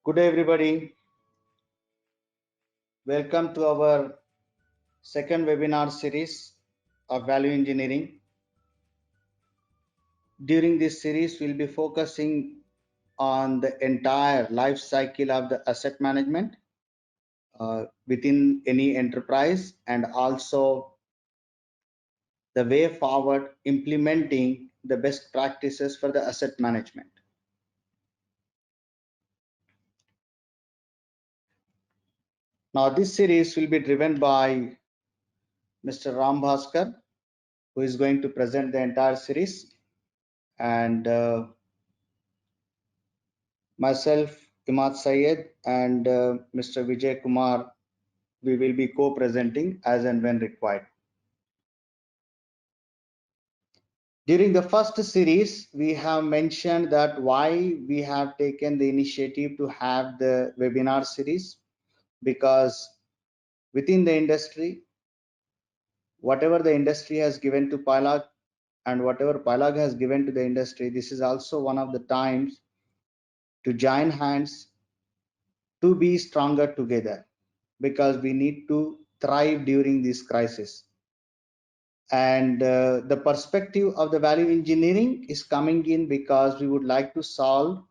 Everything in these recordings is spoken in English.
Good day, everybody. Welcome to our second webinar series of value engineering. During this series, we'll be focusing on the entire life cycle of the asset management within any enterprise, and also the way forward implementing the best practices for the asset management. Now, this series will be driven by Mr. Ram Bhaskar, who is going to present the entire series, and myself, Imad Syed, and Mr. Vijay Kumar, we will be co-presenting as and when required. During the first series, we have mentioned that why we have taken the initiative to have the webinar series, because within the industry, whatever the industry has given to PiLog and whatever PiLog has given to the industry, this is also one of the times to join hands to be stronger together, because we need to thrive during this crisis. And the perspective of the value engineering is coming in because we would like to solve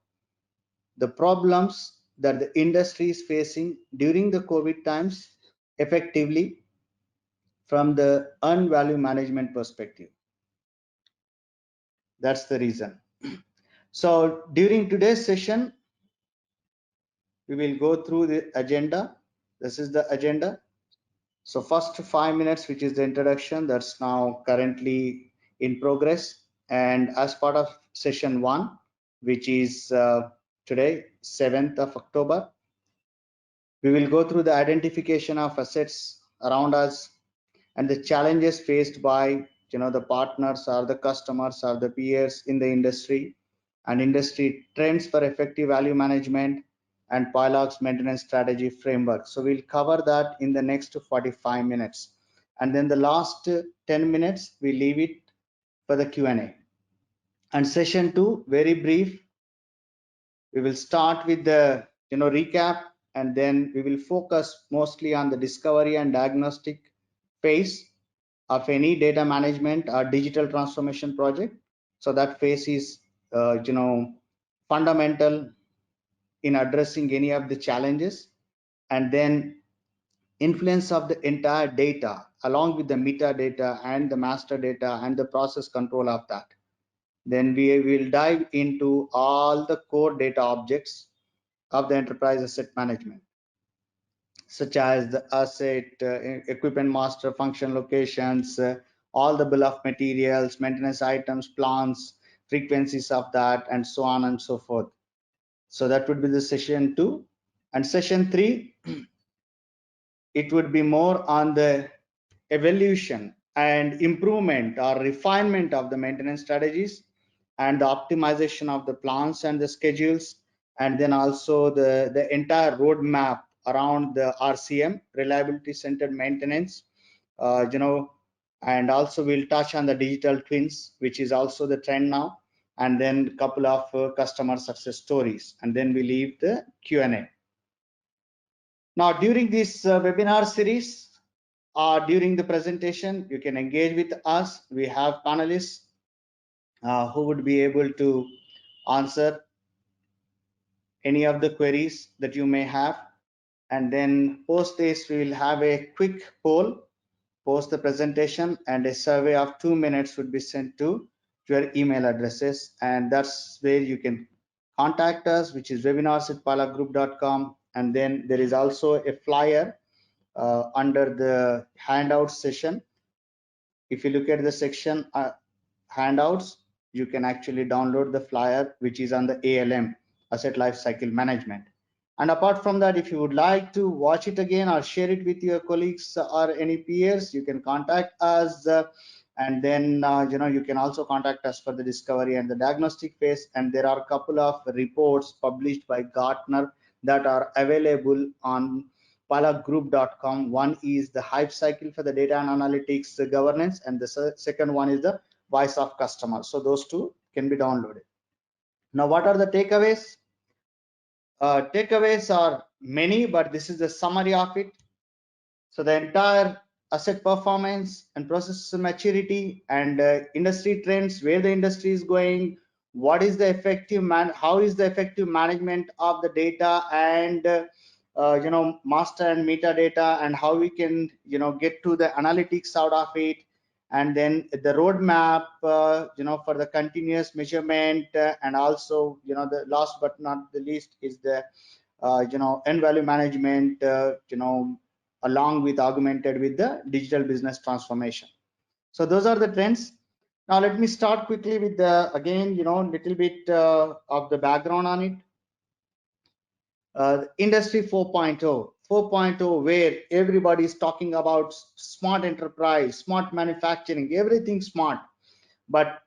the problems that the industry is facing during the COVID times effectively from the earned value management perspective. That's the reason. So during today's session, we will go through the agenda. This is the agenda. So first 5 minutes, which is the introduction, that's now currently in progress. And as part of session 1, which is today, 7th of October, we will go through the identification of assets around us and the challenges faced by the partners or the customers or the peers in the industry, and industry trends for effective value management, and PiLog's maintenance strategy framework. So we'll cover that in the next 45 minutes. And then the last 10 minutes, we leave it for the Q&A. And session 2, very brief. We will start with the recap, and then we will focus mostly on the discovery and diagnostic phase of any data management or digital transformation project. So that phase is fundamental in addressing any of the challenges. And then influence of the entire data along with the metadata and the master data and the process control of that. Then we will dive into all the core data objects of the enterprise asset management, such as the asset, equipment master, function locations, all the bill of materials, maintenance items, plans, frequencies of that, and so on and so forth. So that would be the session 2. And session 3, it would be more on the evolution and improvement or refinement of the maintenance strategies and the optimization of the plans and the schedules, and then also the entire roadmap around the RCM, reliability centered maintenance, and also we'll touch on the digital twins, which is also the trend now, and then a couple of customer success stories, and then we leave the Q&A. Now, during this webinar series, during the presentation, you can engage with us. We have panelists who would be able to answer any of the queries that you may have. And then post this, we will have a quick poll post the presentation, and a survey of 2 minutes would be sent to your email addresses. And that's where you can contact us, which is webinars@pilogroup.com. And then there is also a flyer under the handouts session. If you look at the section handouts, you can actually download the flyer, which is on the ALM, Asset Lifecycle Management. And apart from that, if you would like to watch it again or share it with your colleagues or any peers, you can contact us. And then you can also contact us for the discovery and the diagnostic phase. And there are a couple of reports published by Gartner that are available on pilogroup.com. One is the hype cycle for the data and analytics governance, and the second one is the voice of customer. So those two can be downloaded. Now, what are the takeaways? Takeaways are many, but this is the summary of it. So the entire asset performance and process maturity and industry trends, where the industry is going, what is the how is the effective management of the data and master and metadata, and how we can get to the analytics out of it, and then the roadmap for the continuous measurement, and also the last but not the least is the end value management, along with augmented with the digital business transformation. So those are the trends. Now let me start quickly with the again little bit of the background on it. Industry 4.0, where everybody is talking about smart enterprise, smart manufacturing, everything smart. But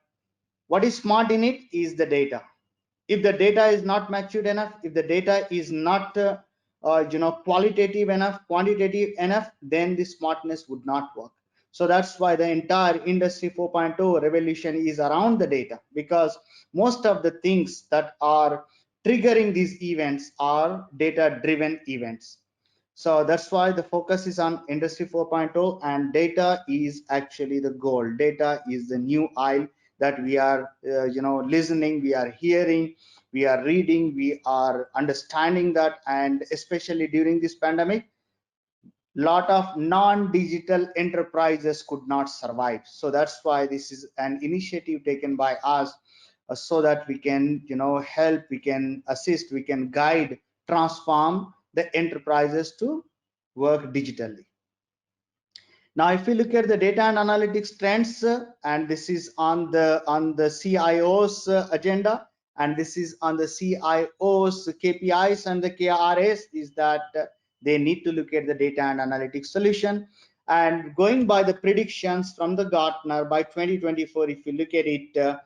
what is smart in it is the data. If the data is not matured enough, if the data is not qualitative enough, quantitative enough, then the smartness would not work. So that's why the entire industry 4.0 revolution is around the data, because most of the things that are triggering these events are data driven events. So that's why the focus is on industry 4.0, and data is actually the goal. Data is the new oil that we are listening, we are hearing, we are reading, we are understanding that. And especially during this pandemic, lot of non-digital enterprises could not survive. So that's why this is an initiative taken by us, so that we can help, we can assist, we can guide, transform the enterprises to work digitally. Now, if we look at the data and analytics trends, and this is on the CIO's agenda, and this is on the CIO's KPIs and the KRS, is that they need to look at the data and analytics solution. And going by the predictions from the Gartner, by 2024, if you look at it,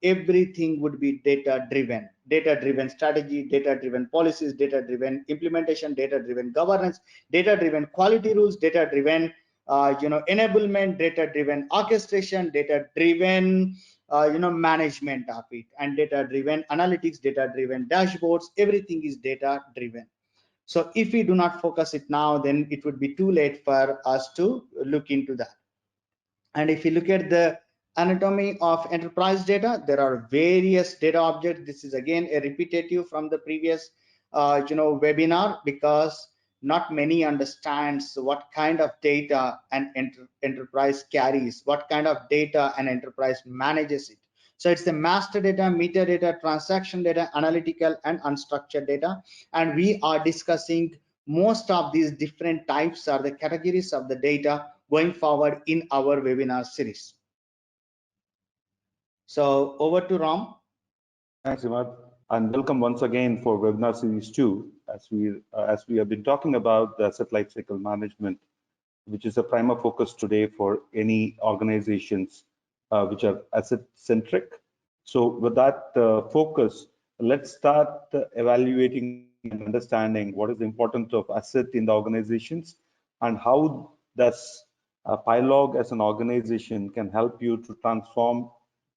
everything would be data driven strategy, data driven policies, data driven implementation, data driven governance, data driven quality rules, data driven enablement, data driven orchestration, data driven management of it, and data driven analytics, data driven dashboards. Everything is data driven. So if we do not focus it now, then it would be too late for us to look into that. And if you look at the anatomy of enterprise data, there are various data objects. This is again a repetitive from the previous webinar, because not many understands what kind of data an enterprise carries, what kind of data an enterprise manages it. So it's the master data, metadata, transaction data, analytical and unstructured data. And we are discussing most of these different types or the categories of the data going forward in our webinar series. So over to Ram. Thanks, Imad, and welcome once again for webinar series 2, as we have been talking about the asset lifecycle management, which is a prima focus today for any organizations which are asset centric. So with that focus, let's start evaluating and understanding what is the importance of asset in the organizations, and how does PiLog as an organization can help you to transform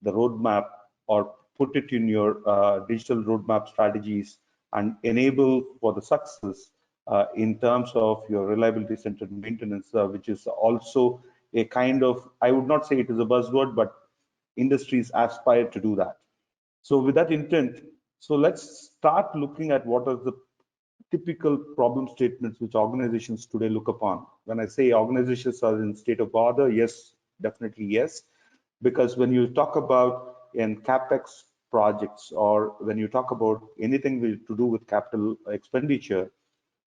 the roadmap or put it in your digital roadmap strategies and enable for the success in terms of your reliability centered maintenance, which is also a kind of, I would not say it is a buzzword, but industries aspire to do that. So with that intent, so let's start looking at what are the typical problem statements which organizations today look upon. When I say organizations are in state of order, yes, definitely yes, because when you talk about in capex projects, or when you talk about anything to do with capital expenditure,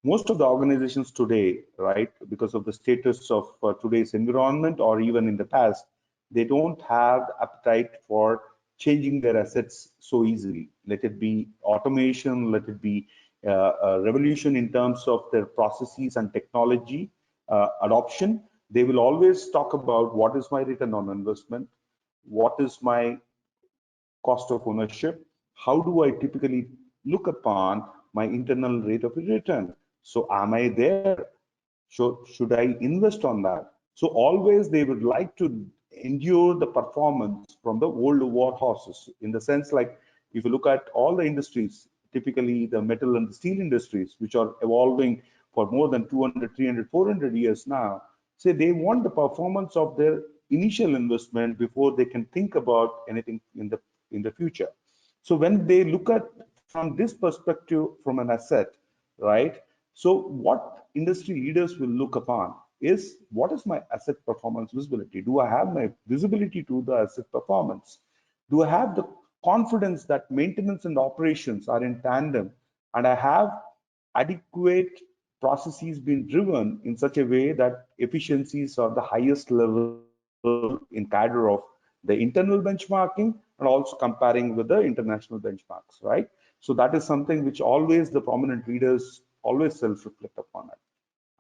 most of the organizations today, right, because of the status of today's environment, or even in the past, they don't have appetite for changing their assets so easily. Let it be automation, let it be a revolution in terms of their processes and technology adoption. They will always talk about what is my return on investment, what is my cost of ownership, how do I typically look upon my internal rate of return. So am I there? Should I invest on that? So always they would like to endure the performance from the old war horses, in the sense like if you look at all the industries, typically the metal and the steel industries, which are evolving for more than 200, 300, 400 years now, say they want the performance of their initial investment before they can think about anything in the future. So when they look at from this perspective from an asset, right? So what industry leaders will look upon is what is my asset performance visibility? Do I have my visibility to the asset performance? Do I have the confidence that maintenance and operations are in tandem, and I have adequate processes being driven in such a way that efficiencies are the highest level in cadre of the internal benchmarking and also comparing with the international benchmarks, right? So that is something which always the prominent leaders always self-reflect upon it.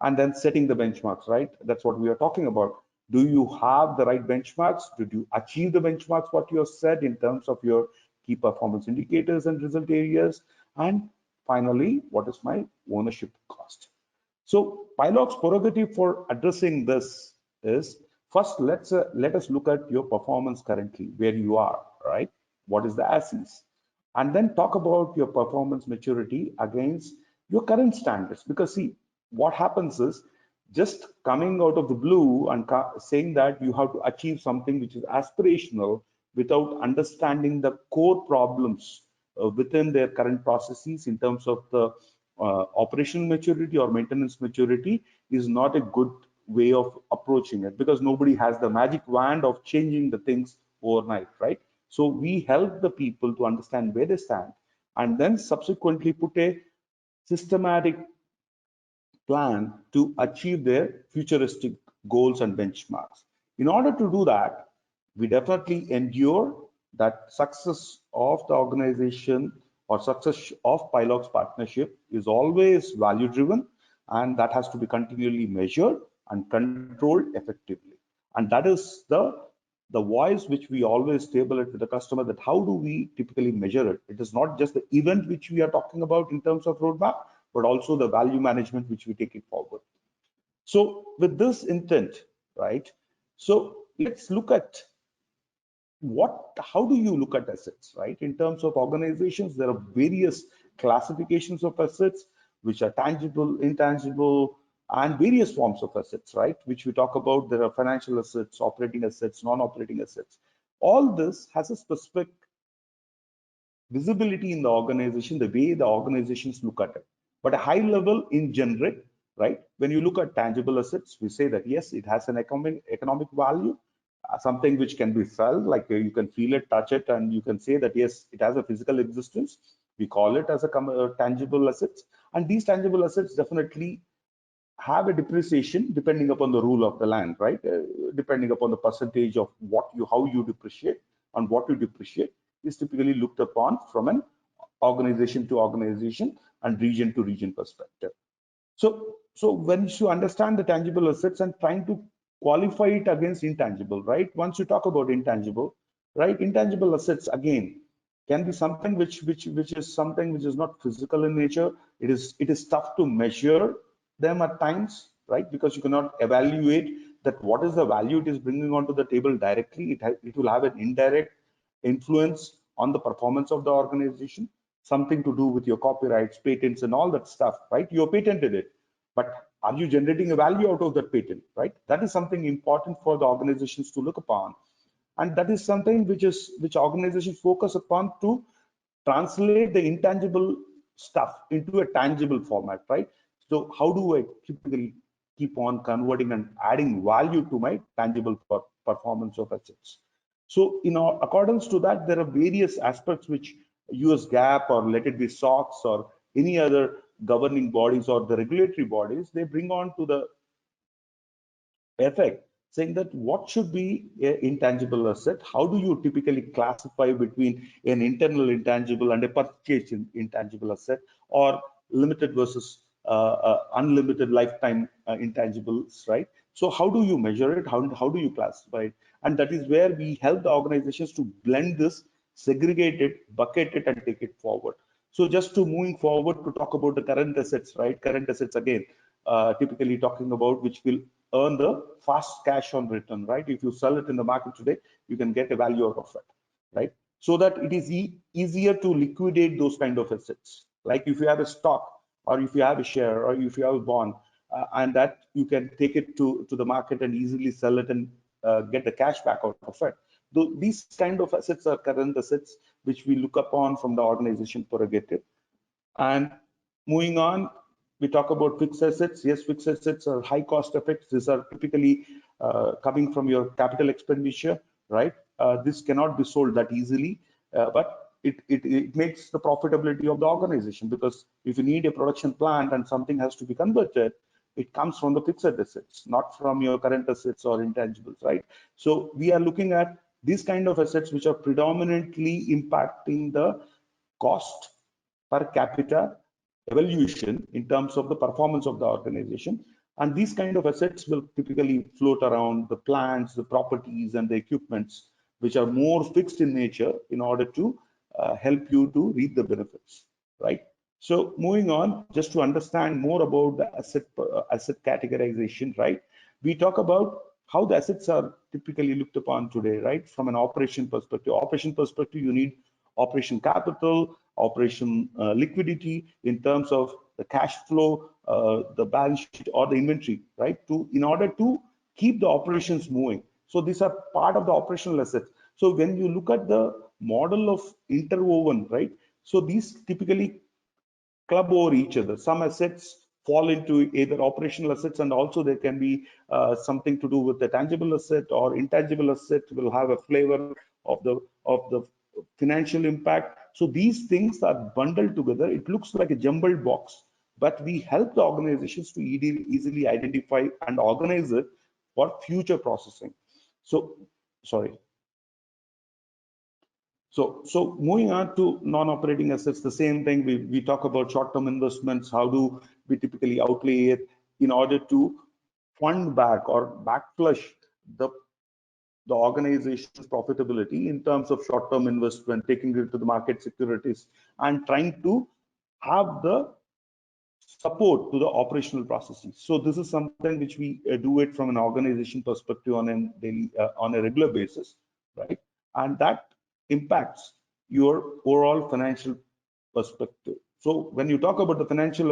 And then setting the benchmarks, right? That's what we are talking about. Do you have the right benchmarks? Did you achieve the benchmarks what you have set in terms of your key performance indicators and result areas? And finally, what is my ownership cost? So PiLog's prerogative for addressing this is first let us look at your performance currently, where you are, right? What is the ASIS? And then talk about your performance maturity against your current standards. Because see, what happens is just coming out of the blue and saying that you have to achieve something which is aspirational without understanding the core problems within their current processes in terms of the operational maturity or maintenance maturity is not a good way of approaching it, because nobody has the magic wand of changing the things overnight, right? So we help the people to understand where they stand and then subsequently put a systematic plan to achieve their futuristic goals and benchmarks. In order to do that, we definitely endure that success of the organization or success of PiLog's partnership is always value driven, and that has to be continually measured and controlled effectively. And that is the voice which we always table it with the customer, that how do we typically measure it? It is not just the event which we are talking about in terms of roadmap, but also the value management which we take it forward. So with this intent, right? So let's look at how do you look at assets, right? In terms of organizations, there are various classifications of assets, which are tangible, intangible, and various forms of assets, right? Which we talk about. There are financial assets, operating assets, non-operating assets. All this has a specific visibility in the organization, the way the organizations look at it. But a high level in generic, right? When you look at tangible assets, we say that yes, it has an economic value, something which can be felt, like you can feel it, touch it, and you can say that yes, it has a physical existence. We call it as a tangible assets, and these tangible assets definitely have a depreciation depending upon the rule of the land, right? Depending upon the percentage of how you depreciate, and what you depreciate is typically looked upon from an organization to organization and region to region perspective. So when you understand the tangible assets and trying to qualify it against intangible, right? Once you talk about intangible, right? Intangible assets again can be something which is something which is not physical in nature. It is tough to measure them at times, right? Because you cannot evaluate that what is the value it is bringing onto the table directly. It will have an indirect influence on the performance of the organization, something to do with your copyrights, patents, and all that stuff, right? You patented it, but are you generating a value out of that patent, right? That is something important for the organizations to look upon, and that is something which organizations focus upon to translate the intangible stuff into a tangible format, right? So how do I typically keep on converting and adding value to my tangible performance of assets? So in accordance to that, there are various aspects which US GAAP, or let it be SOX, or any other governing bodies or the regulatory bodies, they bring on to the effect, saying that what should be an intangible asset? How do you typically classify between an internal intangible and a purchase intangible asset, or limited versus unlimited lifetime intangibles, right? So how do you measure it? How do you classify it? And that is where we help the organizations to blend this, segregate it, bucket it, and take it forward. So just to moving forward to talk about the current assets, right? Current assets again, typically talking about which will earn the fast cash on return, right? If you sell it in the market today, you can get a value out of it, right? so that it is easier to liquidate those kind of assets. Like if you have a stock, or if you have a share, or if you have a bond, and that you can take it to the market and easily sell it and get the cash back out of it. These kind of assets are current assets which we look upon from the organization prerogative. And moving on, we talk about fixed assets. Yes, fixed assets are high cost effects. These are typically coming from your capital expenditure, right? This cannot be sold that easily, but it makes the profitability of the organization, because if you need a production plant and something has to be converted, it comes from the fixed assets, not from your current assets or intangibles, right? So we are looking at these kind of assets which are predominantly impacting the cost per capita evaluation in terms of the performance of the organization. And these kind of assets will typically float around the plants, the properties, and the equipments, which are more fixed in nature in order to help you to reap the benefits, right? So moving on, just to understand more about the asset categorization, right? We talk about how the assets are typically looked upon today, right? From an operation perspective. Operation perspective, you need operation capital, operation liquidity in terms of the cash flow, the balance sheet, or the inventory, right? In order to keep the operations moving. So these are part of the operational assets. So when you look at the model of interwoven, right? So these typically club over each other. Some assets fall into either operational assets, and also there can be something to do with the tangible asset, or intangible asset will have a flavor of the financial impact. So these things are bundled together. It looks like a jumbled box, but we help the organizations to easily identify and organize it for future processing. So, sorry. So moving on to non-operating assets, the same thing. We talk about short-term investments. How do we typically outlay it in order to fund back or backflush the organization's profitability in terms of short-term investment, taking it to the market securities, and trying to have the support to the operational processes. So this is something which we do it from an organization perspective on a regular basis, right? And that impacts your overall financial perspective. So when you talk about the financial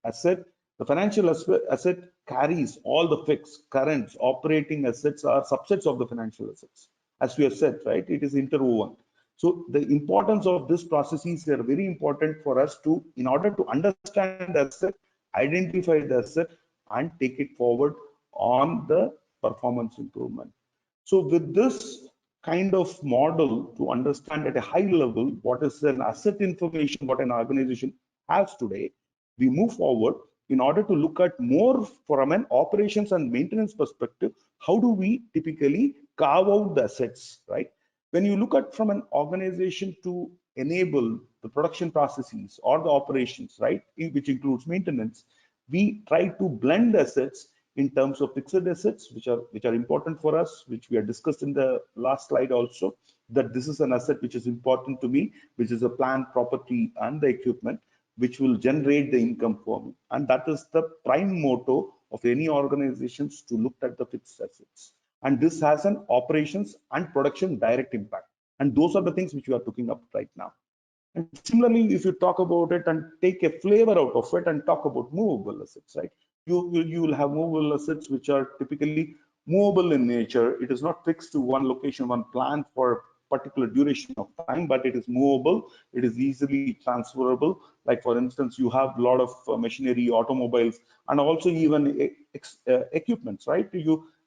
asset, the financial asset carries all the fixed, current, operating assets are subsets of the financial assets. As we have said, right? It is interwoven. So the importance of this processes are very important for us to, in order to understand the asset, identify the asset, and take it forward on the performance improvement. So with this kind of model, to understand at a high level what is an asset information, what an organization has today, we move forward in order to look at more from an operations and maintenance perspective. How do we typically carve out the assets, right? When you look at from an organization to enable the production processes or the operations, right, which includes maintenance, we try to blend assets in terms of fixed assets, which are important for us, which we have discussed in the last slide also, that this is an asset which is important to me, which is a plant, property, and the equipment, which will generate the income for me. And that is the prime motto of any organizations, to look at the fixed assets. And this has an operations and production direct impact. And those are the things which we are looking up right now. And similarly, if you talk about it and take a flavor out of it and talk about movable assets, right? You will have movable assets which are typically movable in nature. It is not fixed to one location, one plant for particular duration of time, but it is movable. It is easily transferable. Like for instance, you have a lot of machinery, automobiles, and also even equipments, right?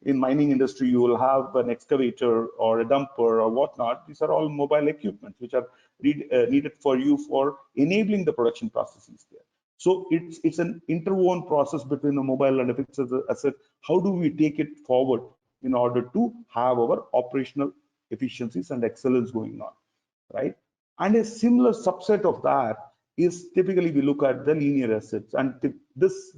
In mining industry, you will have an excavator or a dumper or whatnot. These are all mobile equipments which are needed for you for enabling the production processes there. So it's an interwoven process between a mobile and a fixed asset. How do we take it forward in order to have our operational efficiencies and excellence going on, right? And a similar subset of that is typically we look at the linear assets, and this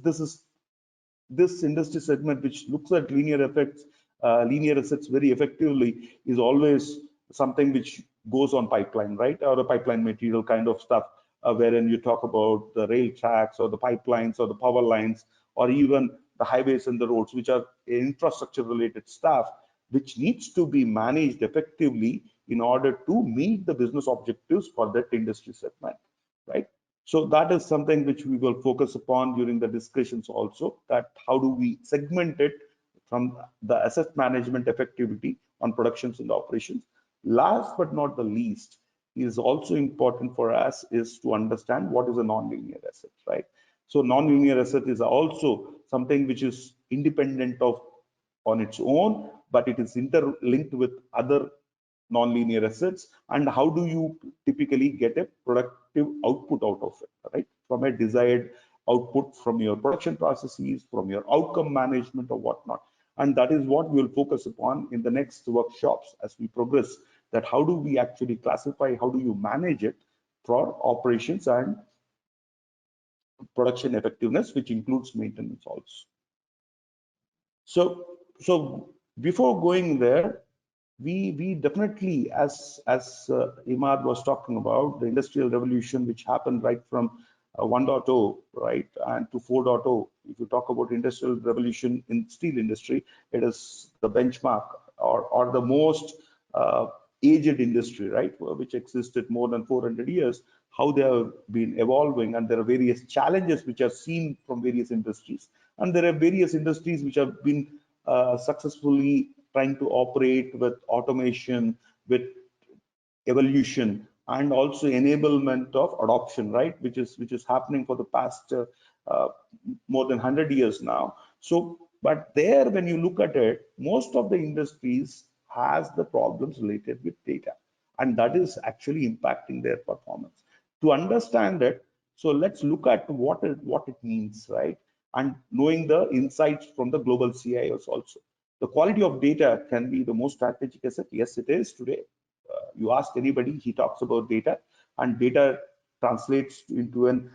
industry segment which looks at linear assets very effectively is always something which goes on pipeline, right? Or the pipeline material kind of stuff, wherein you talk about the rail tracks or the pipelines or the power lines, or even the highways and the roads, which are infrastructure related stuff, which needs to be managed effectively in order to meet the business objectives for that industry segment, right? So that is something which we will focus upon during the discussions also, that how do we segment it from the asset management effectivity on productions and operations. Last but not the least, is also important for us is to understand what is a non-linear asset, right? So non-linear asset is also something which is independent of on its own, but it is interlinked with other non-linear assets. And how do you typically get a productive output out of it, right? From a desired output from your production processes, from your outcome management or whatnot. And that is what we will focus upon in the next workshops as we progress, that how do we actually classify, how do you manage it for operations and production effectiveness, which includes maintenance also. So before going there, we definitely, as Imad was talking about, the industrial revolution which happened right from 1.0, right, and to 4.0. If you talk about industrial revolution in steel industry, it is the benchmark or the most aged industry, right, which existed more than 400 years. How they have been evolving, and there are various challenges which are seen from various industries, and there are various industries which have been successfully trying to operate with automation, with evolution, and also enablement of adoption, right, which is happening for the past more than 100 years now. So, but there, when you look at it, most of the industries has the problems related with data, and that is actually impacting their performance. To understand it, so let's look at what it means, right, and knowing the insights from the global CIOs also. The quality of data can be the most strategic asset. Yes, it is today. You ask anybody, he talks about data, and data translates into an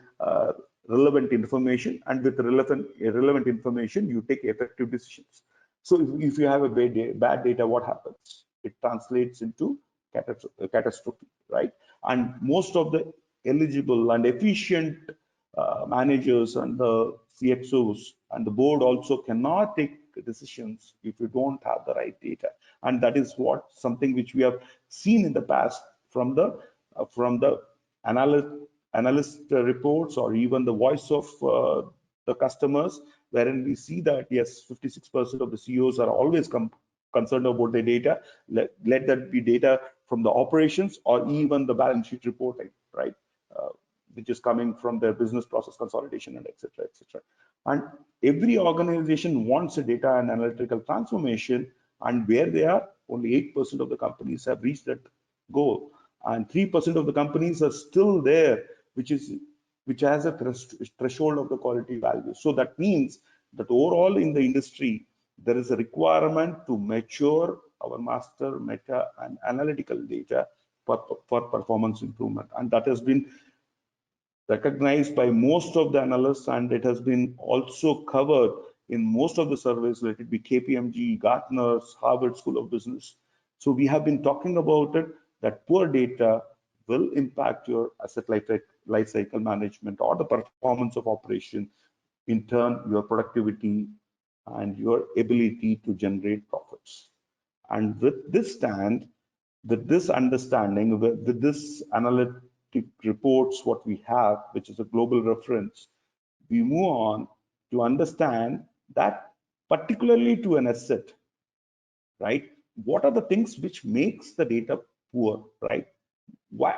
relevant information, and with relevant information, you take effective decisions. So if you have a bad data, what happens? It translates into catastrophe, right? And most of the eligible and efficient managers and the CXOs and the board also cannot take decisions if you don't have the right data. And that is what something which we have seen in the past from the analyst reports, or even the voice of the customers, wherein we see that yes, 56% of the CEOs are always concerned about their data. Let that be data from the operations or even the balance sheet reporting, right? Which is coming from their business process consolidation and etc. etc. And every organization wants a data and analytical transformation, and where they are, only 8% of the companies have reached that goal, and 3% of the companies are still there, which has a threshold of the quality value. So that means that overall in the industry, there is a requirement to mature our master, meta, and analytical data for performance improvement, and that has been recognized by most of the analysts, and it has been also covered in most of the surveys, let it be KPMG, Gartner's, Harvard School of Business. So we have been talking about it, that poor data will impact your asset life cycle management or the performance of operation, in turn your productivity and your ability to generate profits. And with this understanding, with this analytic reports what we have, which is a global reference, we move on to understand that particularly to an asset, right? What are the things which makes the data poor, right?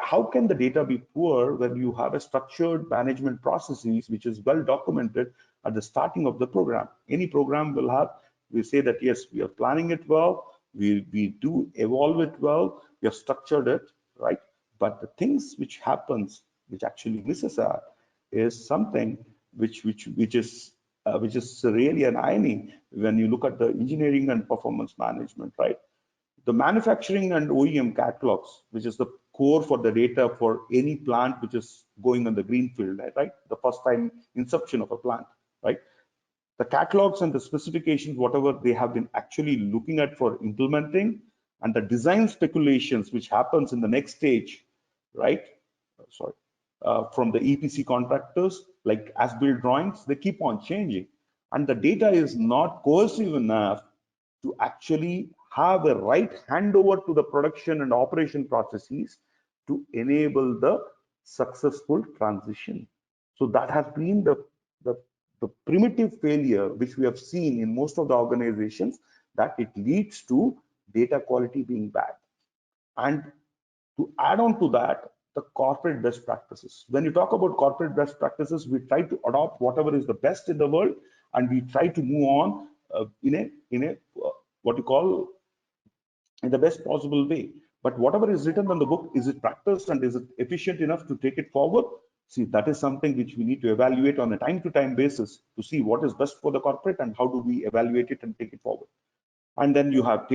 How can the data be poor when you have a structured management processes which is well documented at the starting of the program? Any program will have, we say that yes, we are planning it well, we do evolve it well, we have structured it, right? But the things which happens, which actually misses out, is something which is really an irony when you look at the engineering and performance management, right? The manufacturing and OEM catalogs, which is the core for the data for any plant which is going on the greenfield, right? The first time inception of a plant, right? The catalogs and the specifications, whatever they have been actually looking at for implementing, and the design speculations which happens in the next stage, right? From the EPC contractors, like as-built drawings, they keep on changing, and the data is not cohesive enough to actually have a right handover to the production and operation processes to enable the successful transition. So that has been the primitive failure which we have seen in most of the organizations, that it leads to data quality being bad. And to add on to that, the corporate best practices. When you talk about corporate best practices, we try to adopt whatever is the best in the world, and we try to move on what you call in the best possible way. But whatever is written on the book, is it practiced and is it efficient enough to take it forward? See, that is something which we need to evaluate on a time-to-time basis to see what is best for the corporate and how do we evaluate it and take it forward. And then you have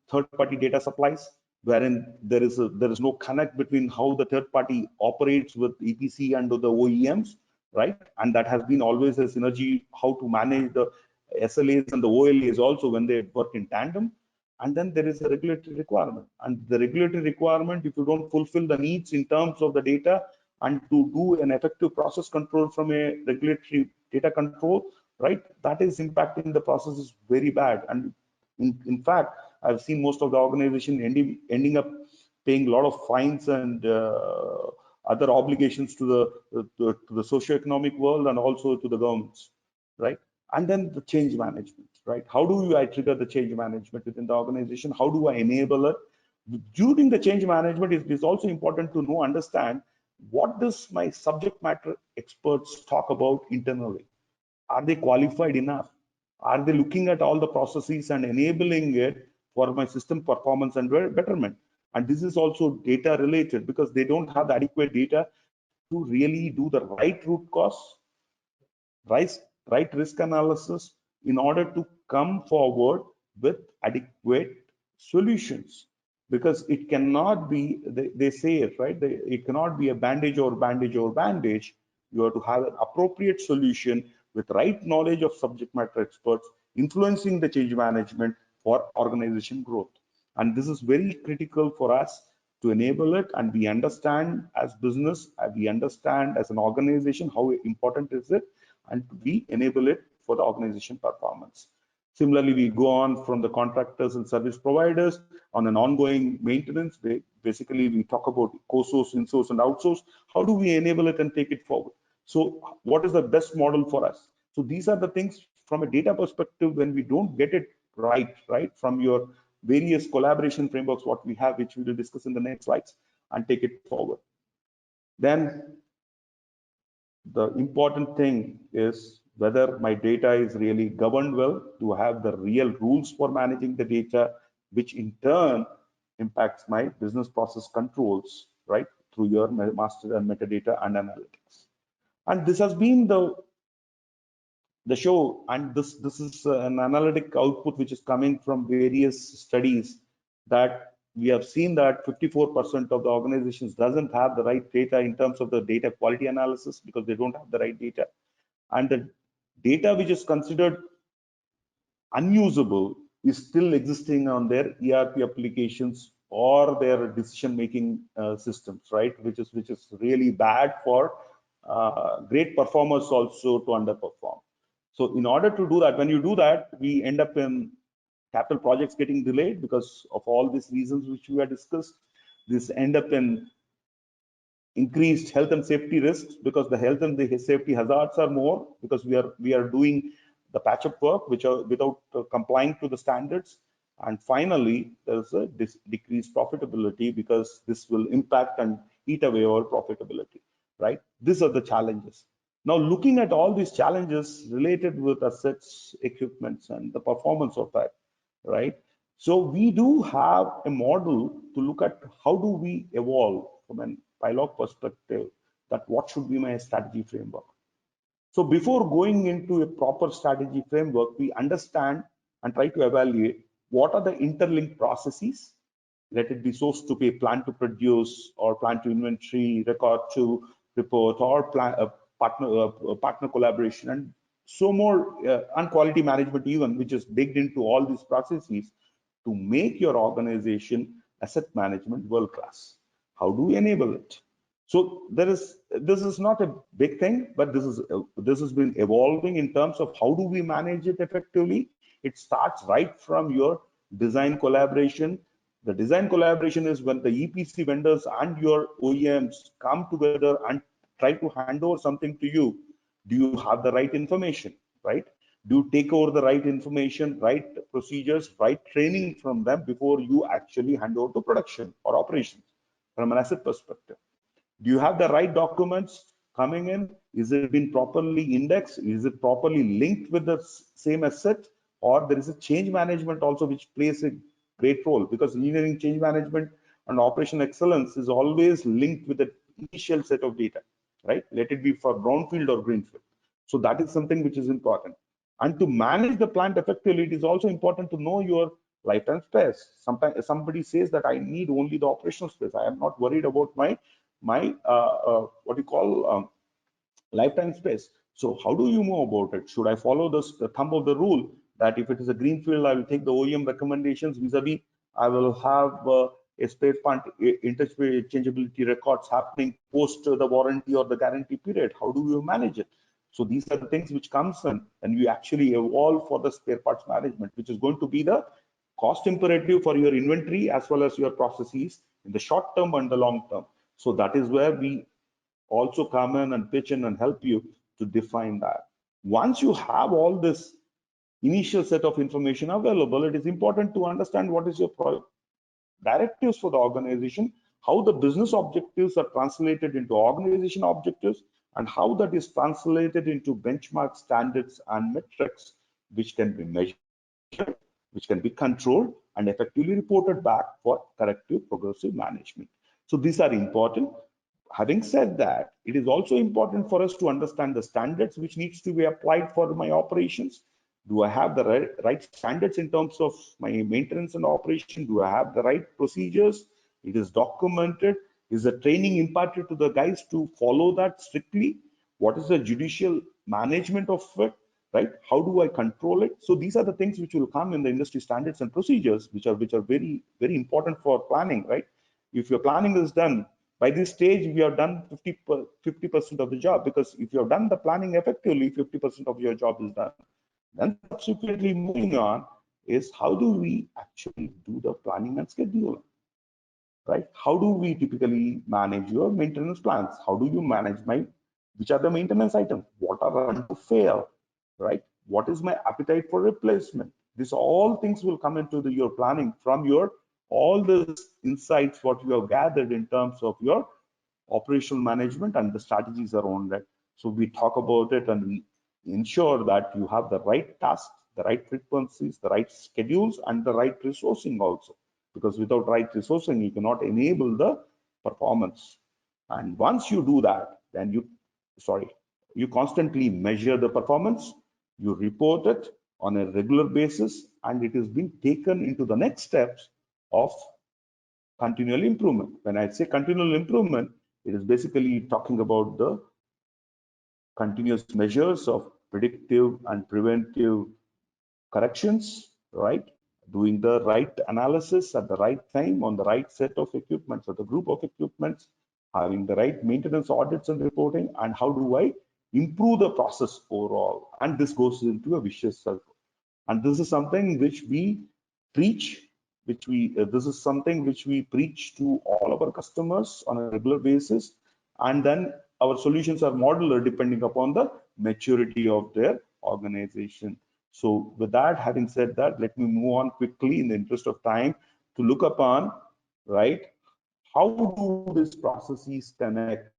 third-party data supplies, wherein there is no connect between how the third party operates with EPC and the OEMs, right? And that has been always a synergy, how to manage the SLAs and the OLAs also when they work in tandem. And then there is a regulatory requirement, and the regulatory requirement, if you don't fulfill the needs in terms of the data and to do an effective process control from a regulatory data control, right, that is impacting the processes very bad. And in fact, I've seen most of the organization ending up paying a lot of fines and other obligations to the socio-economic world and also to the governments, right? And then the change management, right? How do I trigger the change management within the organization? How do I enable it? During the change management, it is also important to understand what does my subject matter experts talk about internally. Are they qualified enough? Are they looking at all the processes and enabling it for my system performance and betterment? And this is also data related, because they don't have the adequate data to really do the right root cause, right risk analysis in order to come forward with adequate solutions. Because it cannot be, they say it, right? It cannot be a bandage or bandage or bandage. You have to have an appropriate solution with right knowledge of subject matter experts influencing the change management for organization growth. And this is very critical for us to enable it. And we understand as business, we understand as an organization how important is it, and we enable it for the organization performance. Similarly, we go on from the contractors and service providers on an ongoing maintenance. Basically, we talk about co-source, in-source, and outsource. How do we enable it and take it forward? So what is the best model for us? So these are the things from a data perspective, when we don't get it right, from your various collaboration frameworks, what we have, which we will discuss in the next slides, and take it forward. Then the important thing is whether my data is really governed well, to have the real rules for managing the data, which in turn impacts my business process controls, right, through your master and metadata and analytics. And this has been the show, and this is an analytic output which is coming from various studies, that we have seen that 54% of the organizations doesn't have the right data in terms of the data quality analysis, because they don't have the right data. And the data which is considered unusable is still existing on their ERP applications or their decision-making systems, right? Which is really bad for great performers also to underperform. So in order to do that, when you do that, we end up in capital projects getting delayed because of all these reasons which we have discussed. This end up in increased health and safety risks, because the health and the safety hazards are more, because we are doing the patch-up work which are without complying to the standards. And finally, there's a decreased profitability, because this will impact and eat away our profitability, right? These are the challenges. Now, looking at all these challenges related with assets, equipments, and the performance of that, right? So we do have a model to look at how do we evolve from an PiLog perspective, that what should be my strategy framework. So before going into a proper strategy framework, we understand and try to evaluate what are the interlinked processes. Let it be source to pay, plan to produce, or plan to inventory, record to report, or partner collaboration, and so more, and quality management even, which is baked into all these processes to make your organization asset management world class. How do we enable it? So this is not a big thing, but this has been evolving in terms of how do we manage it effectively. It starts right from your design collaboration. The design collaboration is when the EPC vendors and your OEMs come together and try to hand over something to you. Do you have the right information, right? Do you take over the right information, right procedures, right training from them before you actually hand over to production or operations from an asset perspective? Do you have the right documents coming in? Is it been properly indexed? Is it properly linked with the same asset? Or there is a change management also which plays a great role, because engineering change management and operation excellence is always linked with the initial set of data, right? Let it be for brownfield or greenfield. So that is something which is important. And to manage the plant effectively, it is also important to know your lifetime space. Sometimes somebody says that I need only the operational space. I am not worried about my what you call lifetime space. So how do you know about it? Should I follow the thumb of the rule that if it is a greenfield, I will take the OEM recommendations vis-a-vis, I will have a spare part interchangeability records happening post the warranty or the guarantee period? How do you manage it? So these are the things which comes in, and we actually evolve for the spare parts management, which is going to be the cost imperative for your inventory as well as your processes in the short term and the long term. So that is where we also come in and pitch in and help you to define that. Once you have all this initial set of information available, it is important to understand what is your directives for the organization, how the business objectives are translated into organization objectives, and how that is translated into benchmark standards and metrics which can be measured, which can be controlled and effectively reported back for corrective progressive management. So these are important. Having said that, it is also important for us to understand the standards which needs to be applied for my operations. Do I have the right standards in terms of my maintenance and operation? Do I have the right procedures? It is documented. Is the training imparted to the guys to follow that strictly? What is the judicial management of it, right? How do I control it? So these are the things which will come in the industry standards and procedures, which are very, very important for planning, right? If your planning is done, by this stage, we have done 50% of the job, because if you have done the planning effectively, 50% of your job is done. Then subsequently moving on is how do we actually do the planning and schedule, right? How do we typically manage your maintenance plans? How do you manage which are the maintenance items? What are run to fail, right? What is my appetite for replacement? These all things will come into your planning from your all the insights what you have gathered in terms of your operational management and the strategies around it. So we talk about it and we ensure that you have the right tasks, the right frequencies, the right schedules, and the right resourcing also. Because without right resourcing, you cannot enable the performance. And once you do that, then you constantly measure the performance, you report it on a regular basis, and it is being taken into the next steps of continual improvement. When I say continual improvement, it is basically talking about the continuous measures of predictive and preventive corrections, right? Doing the right analysis at the right time on the right set of equipment, or the group of equipments, having the right maintenance audits and reporting, and how do I improve the process overall? And this goes into a vicious circle. And this is something which we preach, this is something which we preach to all of our customers on a regular basis. And then our solutions are modular depending upon the maturity of their organization. So with that, having said that, let me move on quickly in the interest of time to look upon, right, how do these processes connect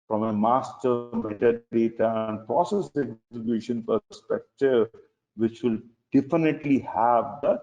from a master metadata and process execution perspective, which will definitely have the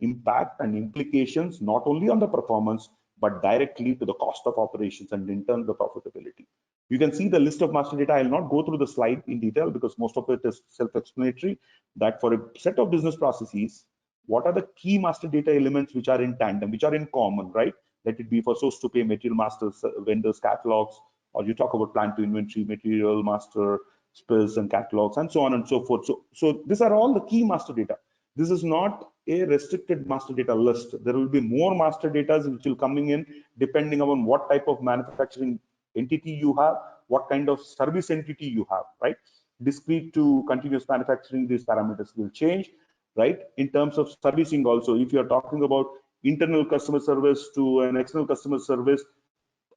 impact and implications not only on the performance, but directly to the cost of operations and in turn the profitability. You can see the list of master data. I'll not go through the slide in detail because most of it is self-explanatory, that for a set of business processes, what are the key master data elements which are in tandem, which are in common, right? Let it be for source to pay, material masters, vendors, catalogs, or you talk about plant to inventory, material master, spills and catalogs, and so on and so forth. So these are all the key master data. This is not a restricted master data list. There will be more master data which will coming in depending on what type of manufacturing entity you have, what kind of service entity you have, right? Discrete to continuous manufacturing, these parameters will change. right? In terms of servicing also, if you're talking about internal customer service to an external customer service,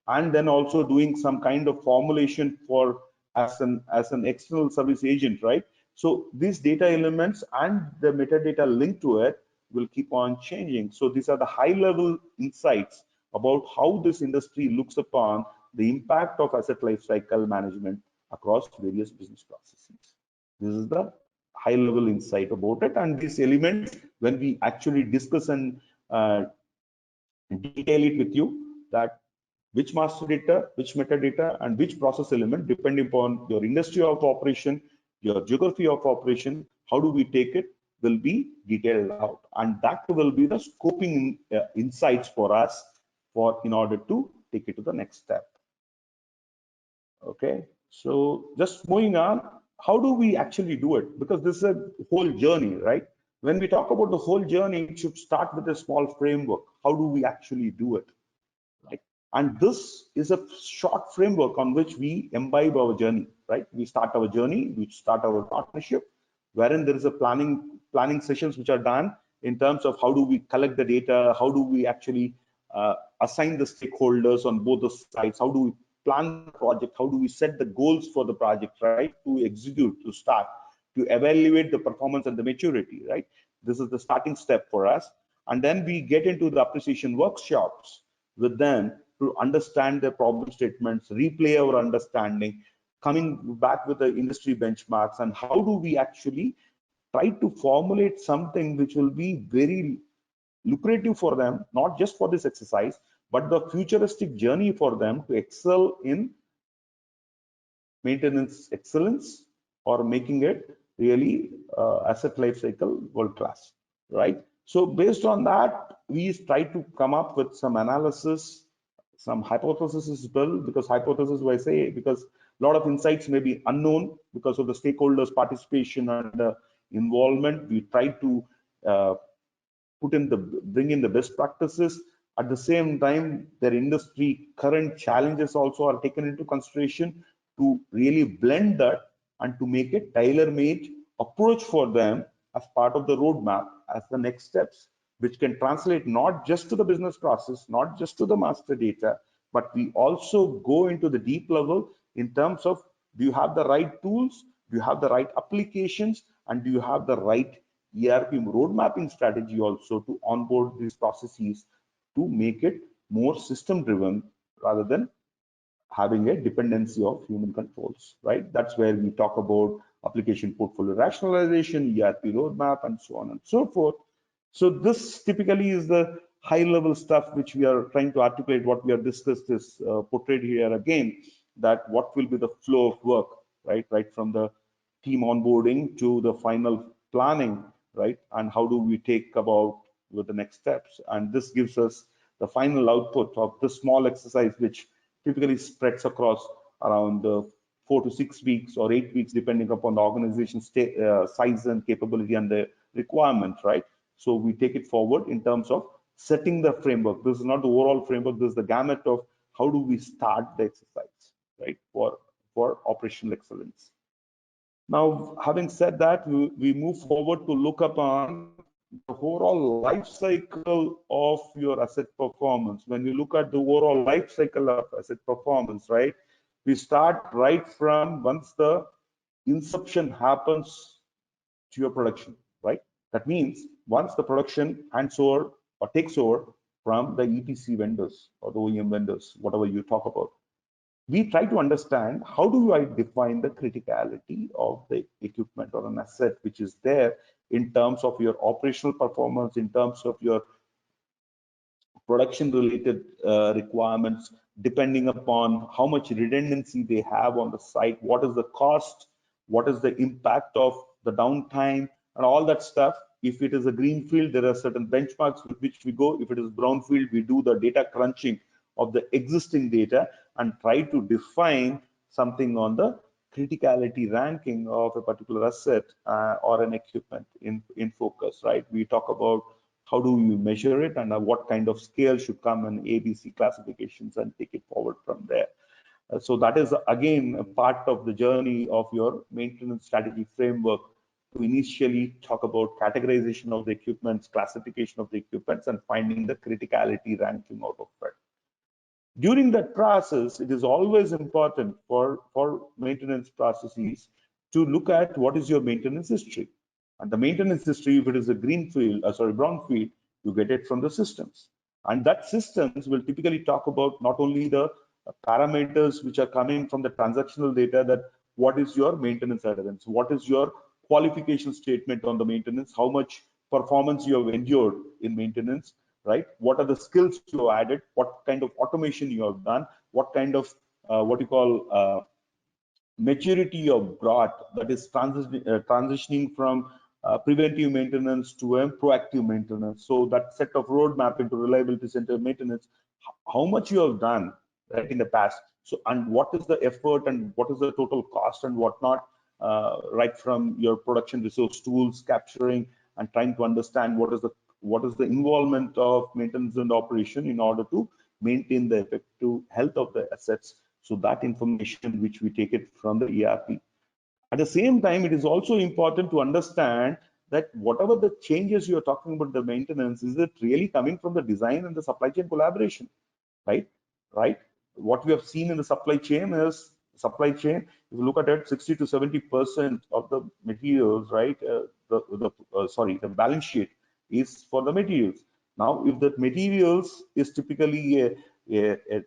and then also doing some kind of formulation for as an external service agent, right? So these data elements and the metadata linked to it will keep on changing. So these are the high level insights about how this industry looks upon the impact of asset lifecycle management across various business processes. This is the high level insight about it, and these elements, when we actually discuss and detail it with you, that which master data, which metadata, and which process element, depending upon your industry of operation, your geography of operation, how do we take it, will be detailed out. And that will be the scoping insights for us for in order to take it to the next step. Okay, so just moving on, how do we actually do it? Because this is a whole journey, right? When we talk about the whole journey, it should start with a small framework. How do we actually do it? Right? And this is a short framework on which we imbibe our journey, right? We start our journey, we start our partnership, wherein there is a planning sessions which are done in terms of how do we collect the data, how do we actually assign the stakeholders on both the sides, how do we plan the project, how do we set the goals for the project, right? To execute, to start, to evaluate the performance and the maturity, right? This is the starting step for us. And then we get into the appreciation workshops with them to understand their problem statements, replay our understanding, coming back with the industry benchmarks, and how do we actually try to formulate something which will be very lucrative for them, not just for this exercise, but the futuristic journey for them to excel in maintenance excellence or making it really asset life cycle world class, right? So based on that, we try to come up with some analysis, some hypothesis as well, because hypothesis, why I say, because a lot of insights may be unknown because of the stakeholders participation and involvement. We try to bring in the best practices. At the same time, their industry current challenges also are taken into consideration to really blend that and to make a tailor-made approach for them as part of the roadmap as the next steps, which can translate not just to the business process, not just to the master data, but we also go into the deep level in terms of, do you have the right tools, do you have the right applications, and do you have the right ERP road mapping strategy also to onboard these processes to make it more system driven rather than having a dependency of human controls, right? That's where we talk about application portfolio rationalization, ERP roadmap, and so on and so forth. So this typically is the high level stuff which we are trying to articulate. What we have discussed is portrayed here again, that what will be the flow of work, right from the team onboarding to the final planning, right? And how do we take about with the next steps? And this gives us the final output of this small exercise, which typically spreads across around 4 to 6 weeks or 8 weeks, depending upon the organization size and capability and the requirement, right? So we take it forward in terms of setting the framework. This is not the overall framework. This is the gamut of how do we start the exercise, right, for operational excellence. Now, having said that, we move forward to look upon the overall life cycle of your asset performance. When you look at the overall life cycle of asset performance, right, we start right from once the inception happens to your production, right? That means once the production hands over or takes over from the EPC vendors or the OEM vendors, whatever you talk about, we try to understand how do I define the criticality of the equipment or an asset which is there in terms of your operational performance, in terms of your production related requirements, depending upon how much redundancy they have on the site, what is the cost, what is the impact of the downtime, and all that stuff. If it is a green field, there are certain benchmarks with which we go. If it is brownfield, we do the data crunching of the existing data and try to define something on the criticality ranking of a particular asset or an equipment in focus, right? We talk about how do we measure it and what kind of scale should come in ABC classifications and take it forward from there. So that is again a part of the journey of your maintenance strategy framework to initially talk about categorization of the equipments, classification of the equipments, and finding the criticality ranking out of it. During that process, it is always important for maintenance processes to look at what is your maintenance history. And the maintenance history, if it is a brown field, you get it from the systems. And that systems will typically talk about not only the parameters which are coming from the transactional data, that what is your maintenance adherence, what is your qualification statement on the maintenance, how much performance you have endured in maintenance, right? What are the skills you have added? What kind of automation you have done? What kind of maturity you have brought, that is transitioning from preventive maintenance to a proactive maintenance. So that set of roadmap into reliability center maintenance, how much you have done right in the past. So, and what is the effort and what is the total cost and whatnot, right from your production resource tools capturing and trying to understand what is the involvement of maintenance and operation in order to maintain the effective health of the assets. So that information which we take it from the ERP. At the same time, it is also important to understand that whatever the changes you are talking about the maintenance, is it really coming from the design and the supply chain collaboration, right? Right. What we have seen in the supply chain is if you look at it, 60 to 70% of the materials, right? The balance sheet is for the materials. Now, if the materials is typically a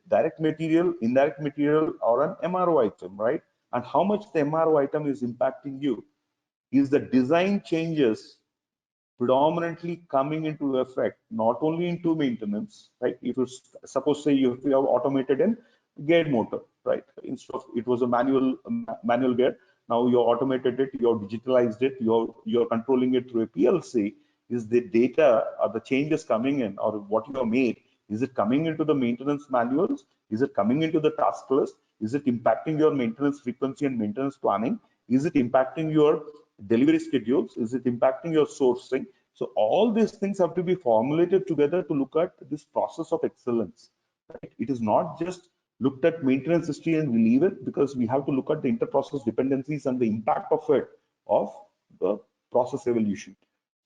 direct material, indirect material, or an MRO item, right? And how much the MRO item is impacting you? Is the design changes predominantly coming into effect not only into maintenance, right? If you suppose say you have automated in gear motor, right? Instead of it was a manual gear, now you automated it, you digitalized it, you're controlling it through a PLC. Is the data or the changes coming in, or what you have made, is it coming into the maintenance manuals? Is it coming into the task list? Is it impacting your maintenance frequency and maintenance planning? Is it impacting your delivery schedules? Is it impacting your sourcing? So all these things have to be formulated together to look at this process of excellence. Right? It is not just looked at maintenance history and we leave it, because we have to look at the inter-process dependencies and the impact of it of the process evolution.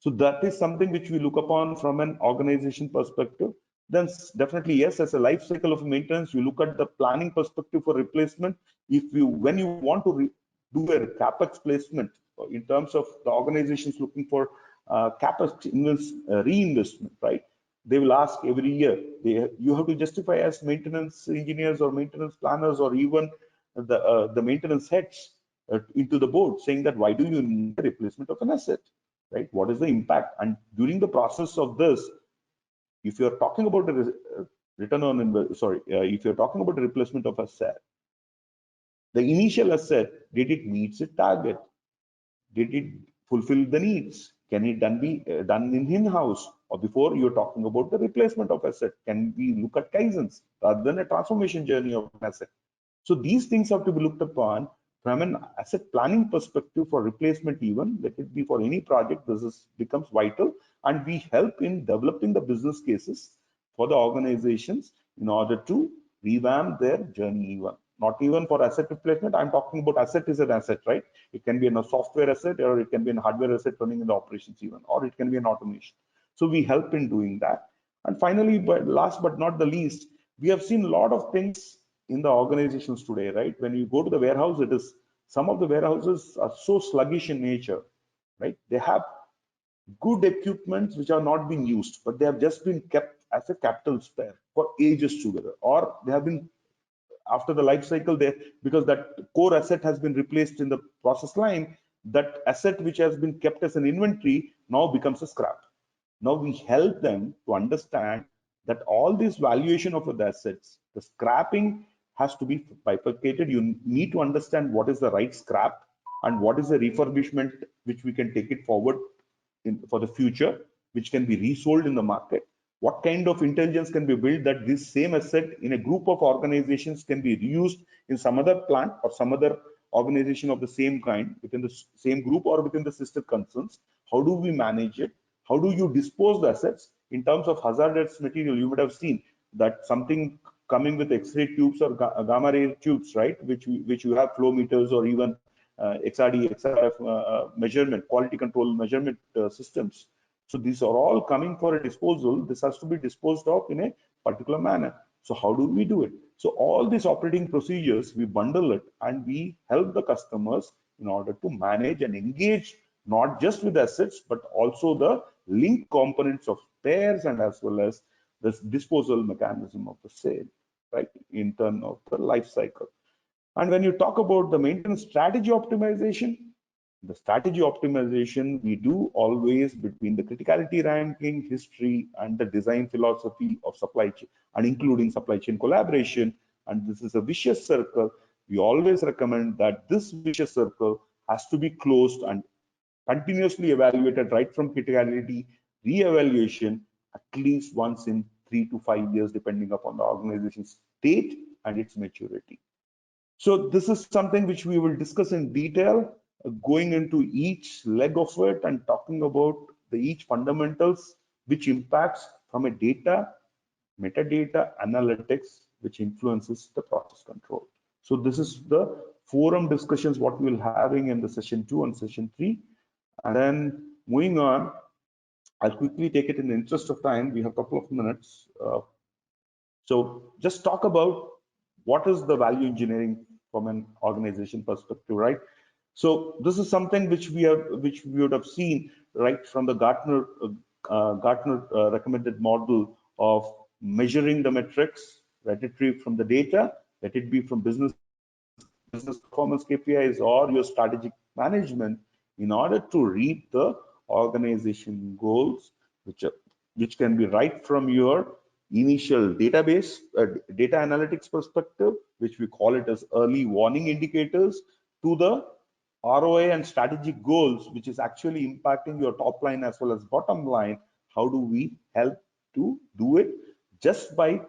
So that is something which we look upon from an organization perspective. Then definitely yes, as a life cycle of maintenance, you look at the planning perspective for replacement. When you want to do a capex placement in terms of the organizations looking for capex reinvestment, right? They will ask every year. You have to justify as maintenance engineers or maintenance planners or even the maintenance heads into the board, saying that why do you need a replacement of an asset, right? What is the impact? And during the process of this, if you're talking about the if you're talking about the replacement of asset, the initial asset, did it meet its target? Did it fulfill the needs? Can it be done in-house? Or before you're talking about the replacement of asset, can we look at Kaizens rather than a transformation journey of an asset? So these things have to be looked upon from an asset planning perspective for replacement. Even let it be for any project, this becomes vital, and we help in developing the business cases for the organizations in order to revamp their journey. Even not even for asset replacement, I'm talking about asset is an asset, right? It can be a software asset, or it can be a hardware asset running in the operations even, or it can be an automation. So we help in doing that. And finally, but last but not the least, we have seen a lot of things in the organizations today, right? When you go to the warehouse, it is some of the warehouses are so sluggish in nature, right? They have good equipments which are not being used, but they have just been kept as a capital spare for ages together, or they have been after the life cycle there, because that core asset has been replaced in the process line. That asset which has been kept as an inventory now becomes a scrap. Now we help them to understand that all this valuation of the assets, the scrapping has to be bifurcated. You need to understand what is the right scrap and what is the refurbishment which we can take it forward for the future, which can be resold in the market. What kind of intelligence can be built that this same asset in a group of organizations can be reused in some other plant or some other organization of the same kind within the same group or within the sister concerns? How do we manage it? How do you dispose the assets in terms of hazardous material? You would have seen that something coming with X-ray tubes or gamma ray tubes, right? Which you have flow meters or even XRD, XRF measurement, quality control measurement systems. So these are all coming for a disposal. This has to be disposed of in a particular manner. So how do we do it? So all these operating procedures, we bundle it and we help the customers in order to manage and engage not just with assets, but also the link components of spares and as well as this disposal mechanism of the sale, right, in terms of the life cycle. And when you talk about the maintenance strategy optimization, the strategy optimization we do always between the criticality ranking, history, and the design philosophy of supply chain, and including supply chain collaboration. And this is a vicious circle. We always recommend that this vicious circle has to be closed and continuously evaluated right from criticality, re-evaluation at least once in 3 to 5 years, depending upon the organization's state and its maturity. So this is something which we will discuss in detail, going into each leg of it and talking about the each fundamentals which impacts from a data, metadata, analytics, which influences the process control. So this is the forum discussions what we will having in the session 2 and session 3. And then moving on, I'll quickly take it in the interest of time. We have a couple of minutes. So just talk about what is the value engineering from an organization perspective, right? So this is something which we would have seen right from the Gartner recommended model of measuring the metrics, let it be from the data, let it be from business performance KPIs or your strategic management in order to reach the organization goals, which can be right from your initial database, data analytics perspective, which we call it as early warning indicators, to the ROI and strategic goals, which is actually impacting your top line as well as bottom line. How do we help to do it? Just by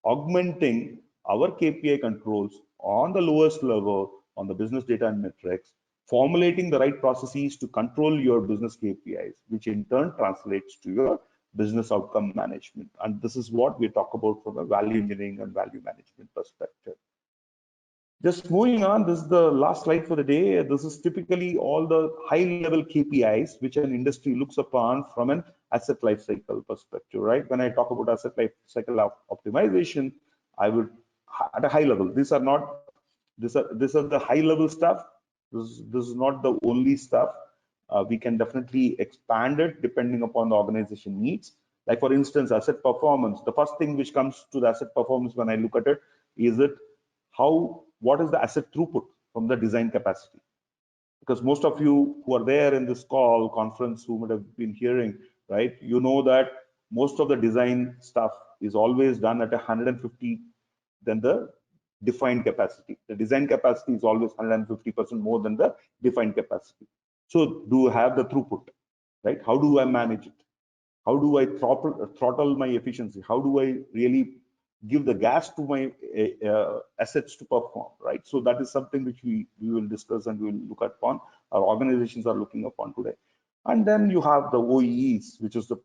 augmenting our KPI controls on the lowest level on the business data and metrics, formulating the right processes to control your business KPIs, which in turn translates to your business outcome management. And this is what we talk about from a value engineering and value management perspective. Just moving on, this is the last slide for the day. This is typically all the high-level KPIs which an industry looks upon from an asset lifecycle perspective, right? When I talk about asset lifecycle optimization, I would, at a high level, these are the high-level stuff. This is not the only stuff. We can definitely expand it depending upon the organization needs. Like for instance, asset performance. The first thing which comes to the asset performance when I look at it is what is the asset throughput from the design capacity? Because most of you who are there in this call conference who would have been hearing, right, you know that most of the design stuff is always done at 150 than the defined capacity. The design capacity is always 150% more than the defined capacity. So do have the throughput, right? How do I manage it? How do I throttle my efficiency? How do I really give the gas to my assets to perform, right? So that is something which we will discuss and we will look upon. Our organizations are looking upon today. And then you have the OEEs, which is the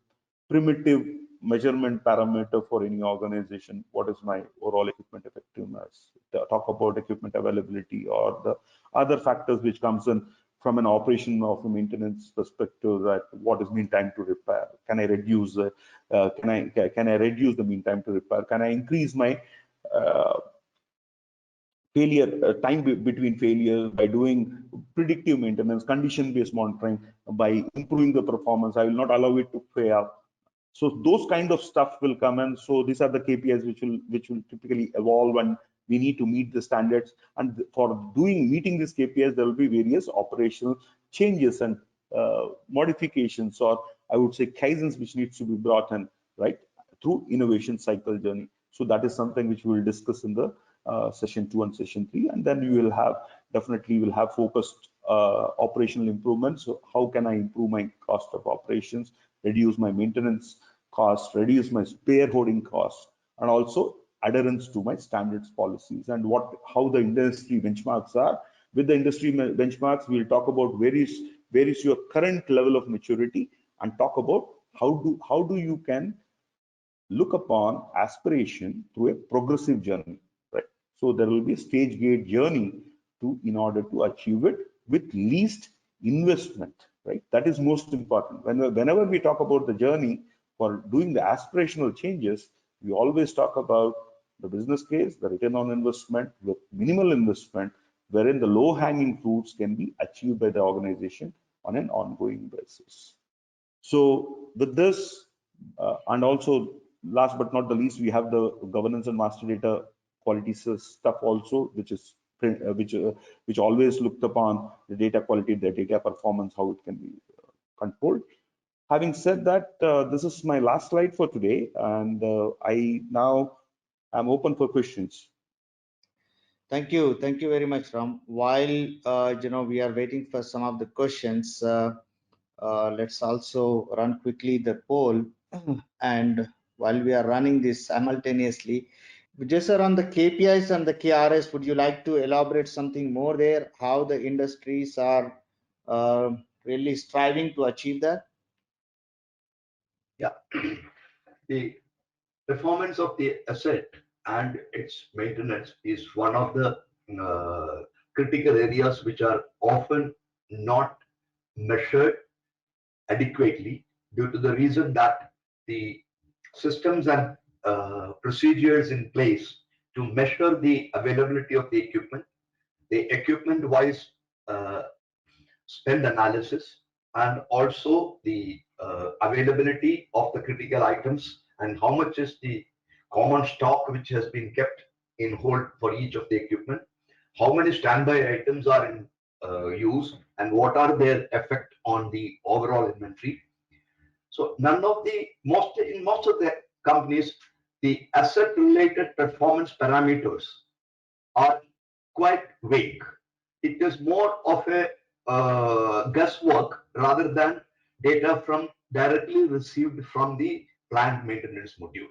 primitive measurement parameter for any organization. What is my overall equipment effectiveness? Talk about equipment availability or the other factors which comes in from an operation of a maintenance perspective, that what is mean time to repair? Can I reduce can I reduce the mean time to repair? Can I increase my failure time between failures by doing predictive maintenance, condition-based monitoring, by improving the performance? I will not allow it to fail. So those kind of stuff will come in. So these are the KPIs which will typically evolve, and we need to meet the standards. And for meeting these KPIs, there will be various operational changes and modifications, or I would say kaizens, which needs to be brought in, right, through innovation cycle journey. So that is something which we will discuss in the session 2 and session 3, and then we will have focused operational improvements. So how can I improve my cost of operations, reduce my maintenance cost, reduce my spare holding cost, and also adherence to my standards policies, and how the industry benchmarks are. With the industry benchmarks, we'll talk about where is your current level of maturity, and talk about how do you can look upon aspiration through a progressive journey, right? So there will be a stage gate journey in order to achieve it, with least investment, right? That is most important. Whenever we talk about the journey for doing the aspirational changes, we always talk about the business case, the return on investment with minimal investment, wherein the low-hanging fruits can be achieved by the organization on an ongoing basis. So with this, and also last but not the least, we have the governance and master data quality stuff also, which is which always looked upon the data quality, the data performance, how it can be controlled. Having said that, this is my last slide for today, and I now am open for questions. Thank you very much, Ram. While we are waiting for some of the questions, let's also run quickly the poll. And while we are running this simultaneously, just around the KPIs and the KRS, would you like to elaborate something more there? How the industries are really striving to achieve that? Yeah, the performance of the asset and its maintenance is one of the critical areas which are often not measured adequately due to the reason that the systems and procedures in place to measure the availability of the equipment wise spend analysis, and also the availability of the critical items and how much is the common stock which has been kept in hold for each of the equipment, how many standby items are in use, and what are their effect on the overall inventory. So none of the in most of the companies, the asset related performance parameters are quite vague. It is more of a guesswork rather than data from directly received from the plant maintenance module,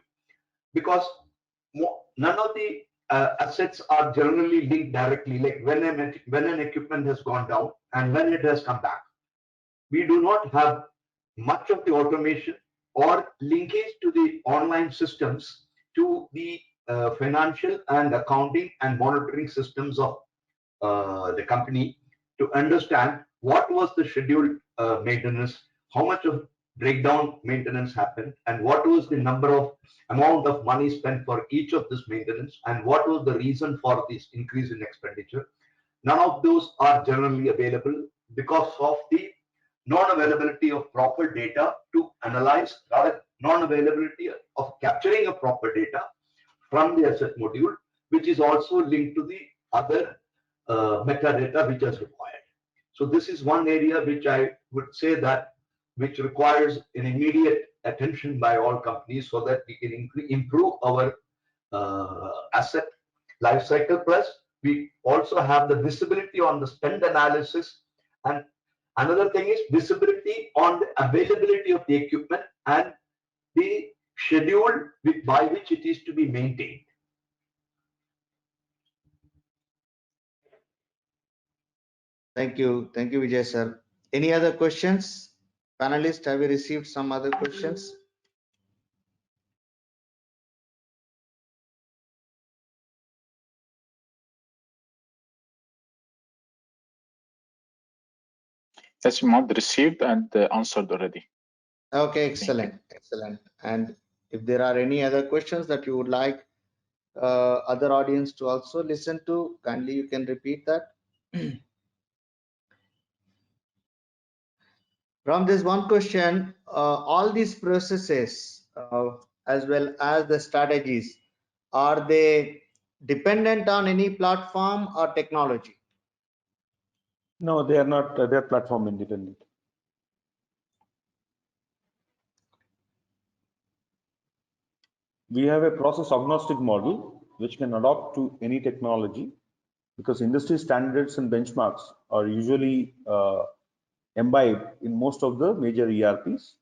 because none of the assets are generally linked directly, like when an equipment has gone down and when it has come back. We do not have much of the automation or linkage to the online systems to the financial and accounting and monitoring systems of the company to understand what was the scheduled maintenance, how much of breakdown maintenance happened, and what was the amount of money spent for each of this maintenance, and what was the reason for this increase in expenditure. None of those are generally available because of the non-availability of proper data to analyze, rather non-availability of capturing a proper data from the asset module, which is also linked to the other metadata which is required. So this is one area which I would say that which requires an immediate attention by all companies so that we can improve our asset life cycle. Plus, we also have the visibility on the spend analysis, and another thing is visibility on the availability of the equipment and the schedule by which it is to be maintained. Thank you, Vijay sir. Any other questions? Panelists, have you received some other questions? Yes, Imad, received and answered already. Okay, excellent. And if there are any other questions that you would like other audience to also listen to, kindly you can repeat that. From this one question, all these processes as well as the strategies, are they dependent on any platform or technology? No, they are not. They're platform independent. We have a process agnostic model which can adopt to any technology, because industry standards and benchmarks are usually imbibed in most of the major ERPs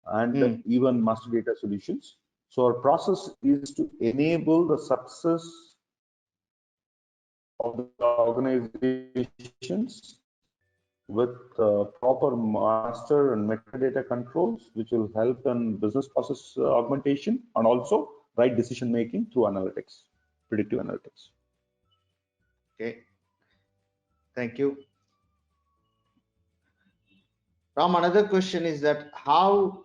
and even master data solutions. So our process is to enable the success of the organizations with proper master and metadata controls, which will help in business process augmentation and also right decision making through analytics, predictive analytics. Okay, thank you. Ram, another question is that how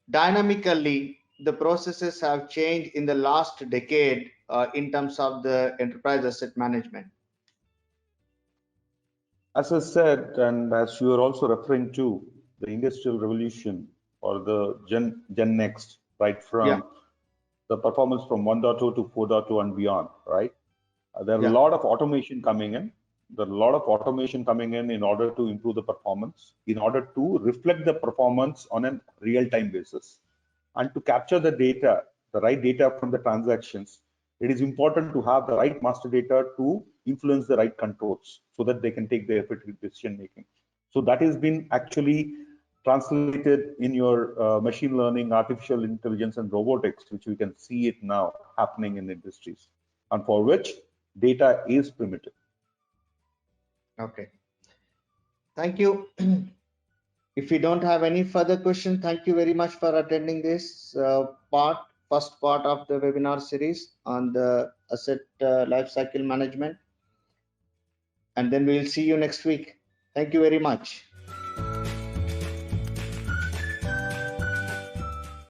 dynamically the processes have changed in the last decade in terms of the enterprise asset management. As I said, and as you are also referring to, the industrial revolution or the Gen Next, right, from the performance from 1.0 to 4.0 and beyond, right? There are a lot of automation coming in. There are a lot of automation coming in order to improve the performance, in order to reflect the performance on a real-time basis. And to capture the data, the right data from the transactions, it is important to have the right master data to influence the right controls so that they can take the effective decision making. So that has been actually translated in your machine learning, artificial intelligence, and robotics, which we can see it now happening in industries, and for which data is primitive. Okay. Thank you. If you don't have any further questions, thank you very much for attending this first part of the webinar series on the asset lifecycle management. And then we'll see you next week. Thank you very much.